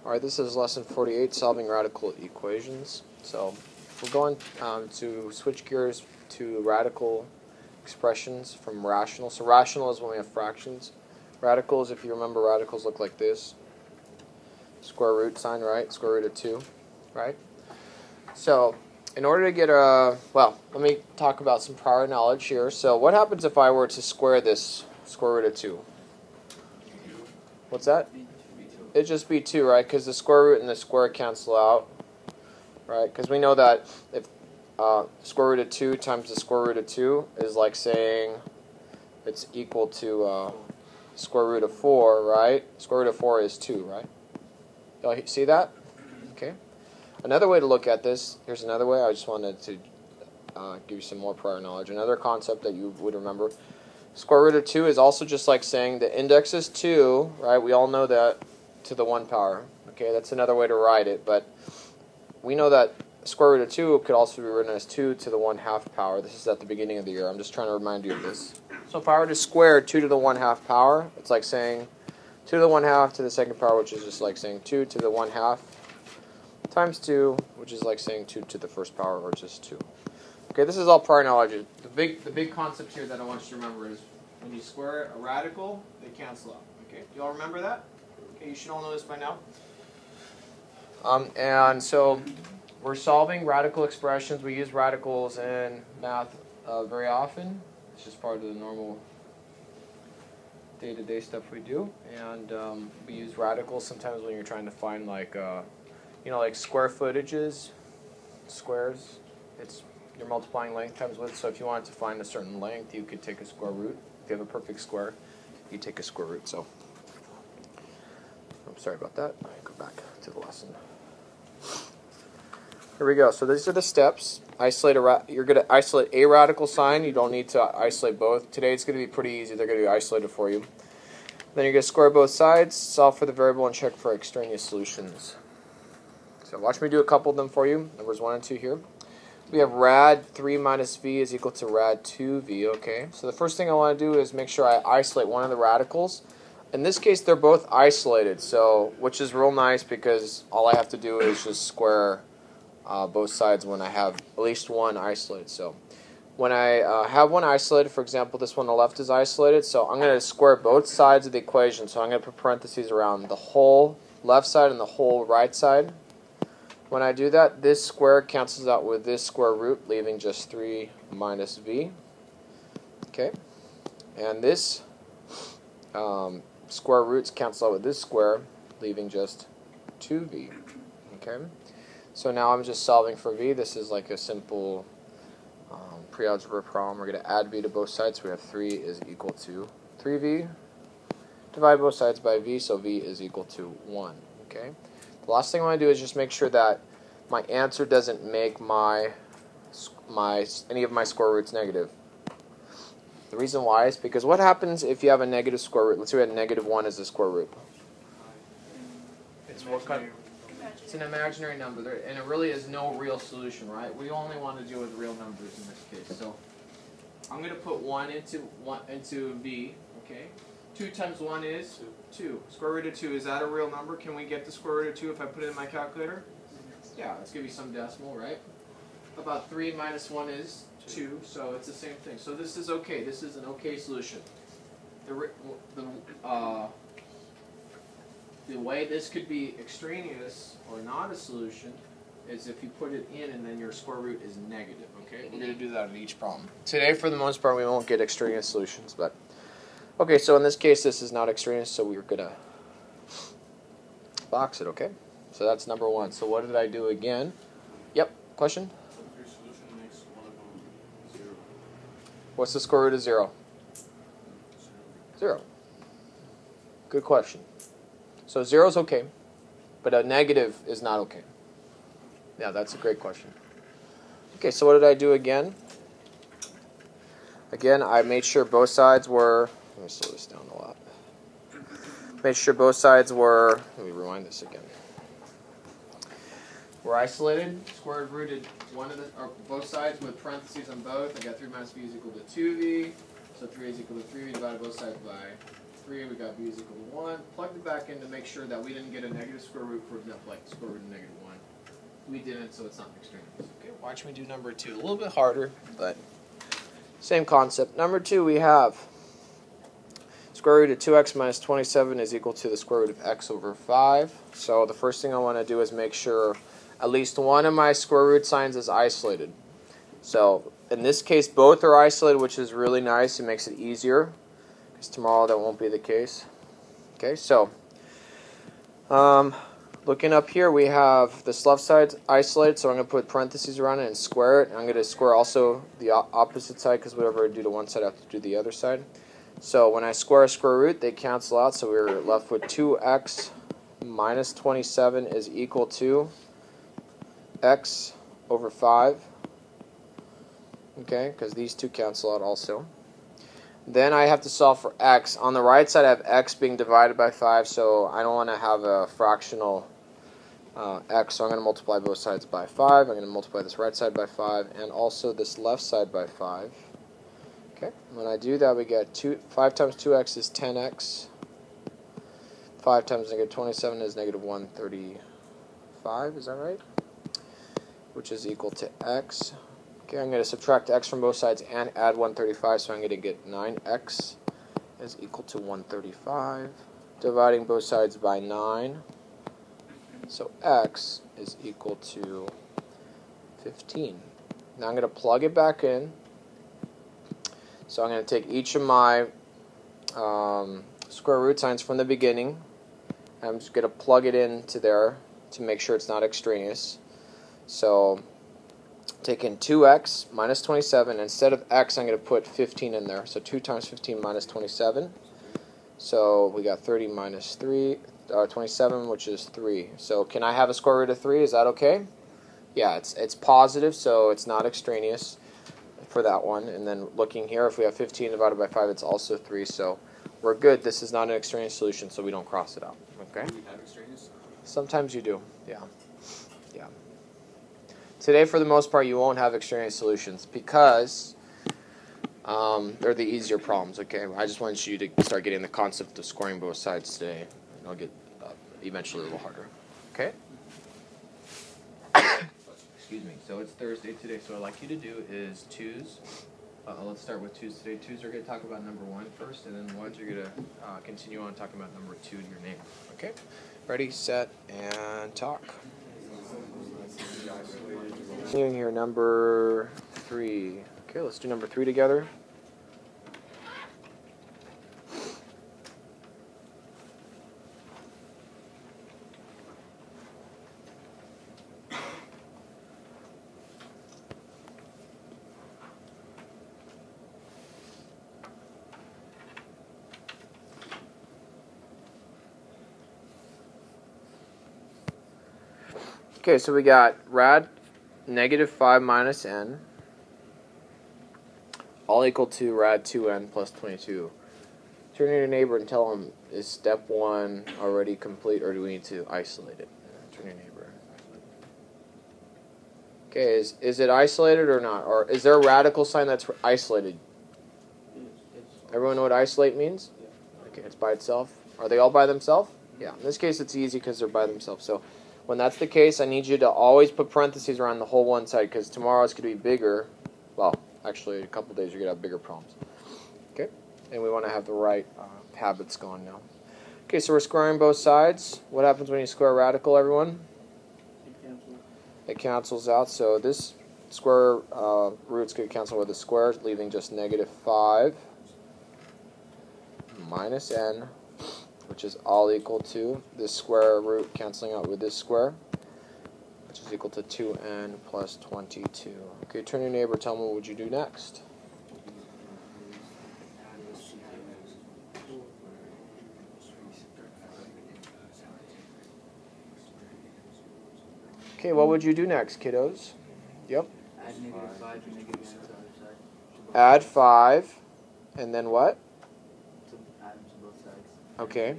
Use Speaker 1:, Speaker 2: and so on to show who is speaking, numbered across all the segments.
Speaker 1: Alright, this is lesson 48, solving radical equations. So we're going to switch gears to radical expressions from rational. So rational is when we have fractions. Radicals, if you remember, radicals look like this. Square root sign, right? Square root of 2, right? So in order to get a, well, let me talk about some prior knowledge here. So what happens if I were to square this square root of 2? What's that? It'd just be 2, right? Because the square root and the square cancel out, right? Because we know that if square root of 2 times the square root of 2 is like saying it's equal to square root of 4, right? Square root of 4 is 2, right? Y'all see that? Okay. Another way to look at this, here's another way. I just wanted to give you some more prior knowledge. Another concept that you would remember. Square root of 2 is also just like saying the index is 2, right? We all know that, to the 1 power. Okay, that's another way to write it, but we know that square root of 2 could also be written as 2 to the 1/2 power. This is at the beginning of the year. I'm just trying to remind you of this. So if I were to square 2 to the 1/2 power, it's like saying 2 to the 1/2 to the second power, which is just like saying 2 to the 1/2 times 2, which is like saying 2 to the first power, or just 2. Okay, this is all prior knowledge. The big concept here that I want you to remember is when you square a radical, they cancel out. Okay, do you all remember that? Okay, you should all know this by now. And so we're solving radical expressions. We use radicals in math very often. It's just part of the normal day-to-day stuff we do. And we use radicals sometimes when you're trying to find like like square footages, squares. You're multiplying length times width. So if you wanted to find a certain length, you could take a square root. If you have a perfect square, you take a square root. So I'm sorry about that. Let me go back to the lesson. Here we go. So these are the steps. You're going to isolate a radical sign. You don't need to isolate both. Today it's going to be pretty easy. They're going to be isolated for you. Then you're going to square both sides, solve for the variable, and check for extraneous solutions. So watch me do a couple of them for you. Numbers 1 and 2 here. We have rad 3 minus v is equal to rad 2v. Okay. So the first thing I want to do is make sure I isolate one of the radicals. In this case, they're both isolated, so which is real nice because all I have to do is just square both sides when I have at least one isolated. So when I have one isolated, for example, this one on the left is isolated, so I'm going to square both sides of the equation. So I'm going to put parentheses around the whole left side and the whole right side. When I do that, this square cancels out with this square root, leaving just 3 minus v. Okay, and this square roots cancel out with this square, leaving just 2v. Okay, so now I'm just solving for v. This is like a simple pre-algebra problem. We're going to add v to both sides. So we have 3 is equal to 3v. Divide both sides by v, so v is equal to 1. Okay. The last thing I want to do is just make sure that my answer doesn't make any of my square roots negative. The reason why is because what happens if you have a negative square root? Let's say we had negative 1 as the square root. It's an imaginary number, and it really is no real solution, right? We only want to deal with real numbers in this case. So I'm going to put 1 into v. Okay. 2 times 1 is 2. Square root of 2, is that a real number? Can we get the square root of 2 if I put it in my calculator? Yeah, let's give you some decimal, right? About 3 minus 1 is 2, so it's the same thing. So this is okay. This is an okay solution. The way this could be extraneous or not a solution is if you put it in and then your square root is negative, okay? We're going to do that in each problem. Today, for the most part, we won't get extraneous solutions, but okay, so in this case, this is not extraneous, so we're going to box it, okay? So that's number 1. So what did I do again? Yep, question?
Speaker 2: So if your solution makes one of them 0.
Speaker 1: What's the square root of 0? 0. Good question. So 0 is okay, but a negative is not okay. Yeah, that's a great question. Okay, so what did I do again? Again, I made sure both sides were... Let me slow this down a lot. Made sure both sides were... Let me rewind this again. We're isolated, square rooted both sides with parentheses on both. I got 3 minus v is equal to 2v, so 3 is equal to 3v divided both sides by 3, we got b is equal to 1. Plugged it back in to make sure that we didn't get a negative square root, for example, like square root of negative 1. We didn't, so it's not extraneous. Okay, watch me do number 2. A little bit harder, but same concept. Number 2, we have square root of 2x minus 27 is equal to the square root of x over 5. So the first thing I want to do is make sure at least one of my square root signs is isolated. So in this case, both are isolated, which is really nice. It makes it easier, because tomorrow that won't be the case. Okay, so looking up here, we have this left side isolated, so I'm going to put parentheses around it and square it. I'm going to square also the opposite side, because whatever I do to one side, I have to do the other side. So when I square a square root, they cancel out, so we're left with 2x minus 27 is equal to x over 5. Okay, because these two cancel out also. Then I have to solve for x. On the right side, I have x being divided by 5, so I don't want to have a fractional x, so I'm going to multiply both sides by 5. I'm going to multiply this right side by 5, and also this left side by 5. Okay, when I do that, we get 5 times 2x is 10x. 5 times negative 27 is negative 135, is that right? Which is equal to x. Okay, I'm going to subtract x from both sides and add 135, so I'm going to get 9x is equal to 135. Dividing both sides by 9, so x is equal to 15. Now I'm going to plug it back in. So I'm going to take each of my square root signs from the beginning. I'm just going to plug it into there to make sure it's not extraneous. So taking 2x minus 27, instead of x, I'm going to put 15 in there. So 2 times 15 minus 27. So we got 30 minus 27, which is 3. So can I have a square root of 3? Is that okay? Yeah, it's positive, so it's not extraneous for that one. And then looking here, if we have 15 divided by 5, it's also 3. So we're good. This is not an extraneous solution, so we don't cross it out. Okay?
Speaker 2: Do we have extraneous?
Speaker 1: Sometimes you do. Yeah. Yeah. Today, for the most part, you won't have extraneous solutions because they're the easier problems, okay? I just want you to start getting the concept of squaring both sides today. And it'll get eventually a little harder, okay? Excuse me. So it's Thursday today, so what I'd like you to do is twos. Let's start with twos today. Twos are going to talk about number 1 first, and then ones are going to continue on talking about number 2 to your neighbor, okay? Ready, set, and talk. Continuing here, number 3. Okay, let's do number 3 together. Okay, so we got rad negative 5 minus n, all equal to rad 2n plus 22. Turn to your neighbor and tell him, is step 1 already complete, or do we need to isolate it? Turn to your neighbor. Okay, is it isolated or not? Or is there a radical sign that's isolated? Everyone know what isolate means? Okay, it's by itself. Are they all by themselves? Yeah, in this case it's easy because they're by themselves. So when that's the case, I need you to always put parentheses around the whole one side, because tomorrow it's going to be bigger. Well, actually, in a couple days you're going to have bigger problems. Okay? And we want to have the right habits going now. Okay, so we're squaring both sides. What happens when you square a radical, everyone? It cancels out. So this square root's going to cancel with a square, leaving just negative 5 minus n, which is all equal to this square root canceling out with this square, which is equal to 2n plus 22. Okay, turn to your neighbor, tell me what would you do next. Okay, what would you do next, kiddos? Yep.
Speaker 3: Add negative 5 to negative n to the other side.
Speaker 1: Add 5, and then what?
Speaker 3: To add them to both sides.
Speaker 1: Okay.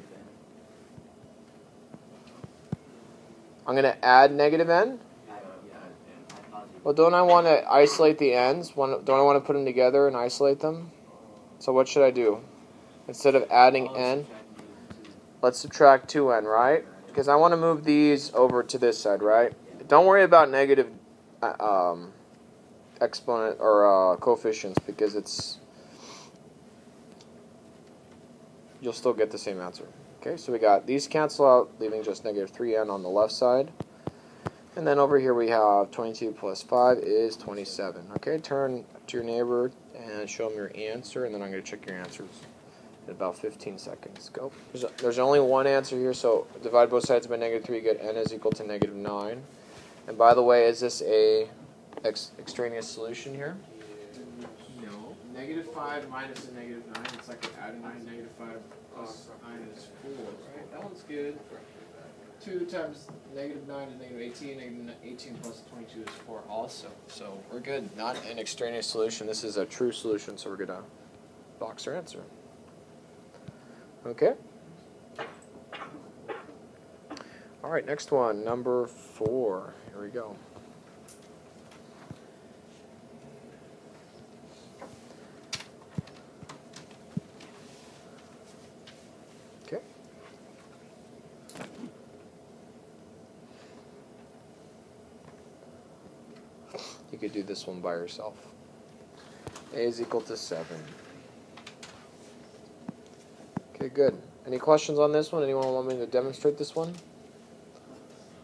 Speaker 1: I'm going to add negative n?
Speaker 3: Add positive.
Speaker 1: Well, don't I want to isolate the n's? Don't I want to put them together and isolate them? So what should I do? Instead of adding
Speaker 3: Oh,
Speaker 1: n,
Speaker 3: subtract -2.
Speaker 1: let's subtract 2n, right? Because I want to move these over to this side, right? Don't worry about negative exponent or coefficients, because you'll still get the same answer. Okay, so we got these cancel out, leaving just negative 3n on the left side. And then over here we have 22 plus 5 is 27. Okay, turn to your neighbor and show them your answer, and then I'm going to check your answers in about 15 seconds. Go. There's only one answer here, so divide both sides by negative 3, you get n is equal to negative 9. And by the way, is this a extraneous solution here? No. Negative 5 minus a negative 9, it's like adding 9. Negative 5 plus 9 is 4, right? That one's good. 2 times negative 9 is negative 18. Negative 18 plus 22 is 4 also. So we're good. Not an extraneous solution. This is a true solution, so we're going to box our answer. Okay? All right, next one, number 4. Here we go. Okay. You could do this one by yourself. A is equal to 7. Okay, good. Any questions on this one? Anyone want me to demonstrate this one?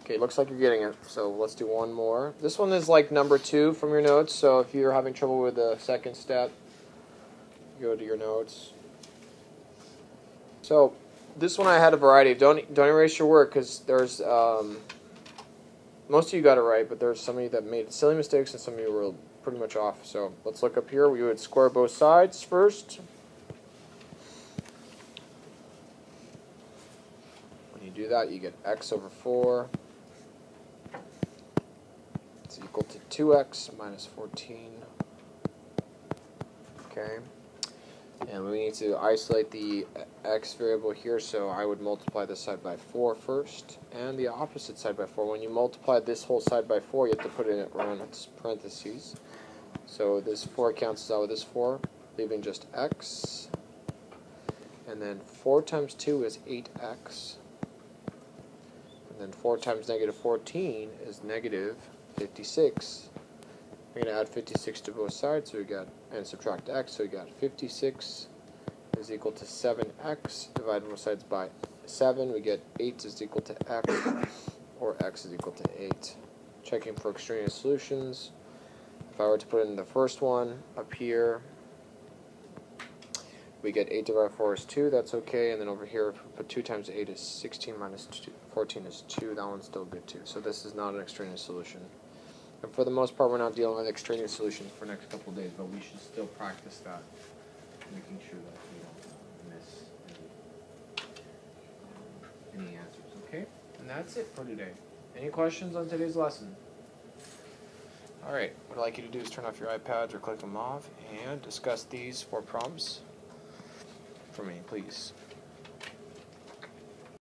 Speaker 1: Okay, looks like you're getting it, so let's do one more. This one is like number 2 from your notes, so if you're having trouble with the second step, go to your notes. So, this one I had a variety of. Don't erase your work, because there's, most of you got it right, but there's some of you that made silly mistakes, and some of you were pretty much off. So, let's look up here. We would square both sides first. When you do that, you get x over 4. It's equal to 2x minus 14. Okay. And we need to isolate the x variable here, so I would multiply this side by 4 first, and the opposite side by 4. When you multiply this whole side by 4, you have to put it in parentheses. So this 4 cancels out with this 4, leaving just x. And then 4 times 2 is 8x. And then 4 times negative 14 is negative 56. We're going to add 56 to both sides, so we got, and subtract x, so we got 56 is equal to 7x. Divide both sides by 7, we get 8 is equal to x, or x is equal to 8. Checking for extraneous solutions. If I were to put in the first one up here, we get 8 divided by 4 is 2, that's okay. And then over here, if we put 2 times 8 is 16 minus 14 is 2, that one's still good too. So this is not an extraneous solution. And for the most part, we're not dealing with extraneous solutions for the next couple of days, but we should still practice that, making sure that we don't miss any answers, okay? And that's it for today. Any questions on today's lesson? All right, what I'd like you to do is turn off your iPads or click them off and discuss these 4 prompts for me, please.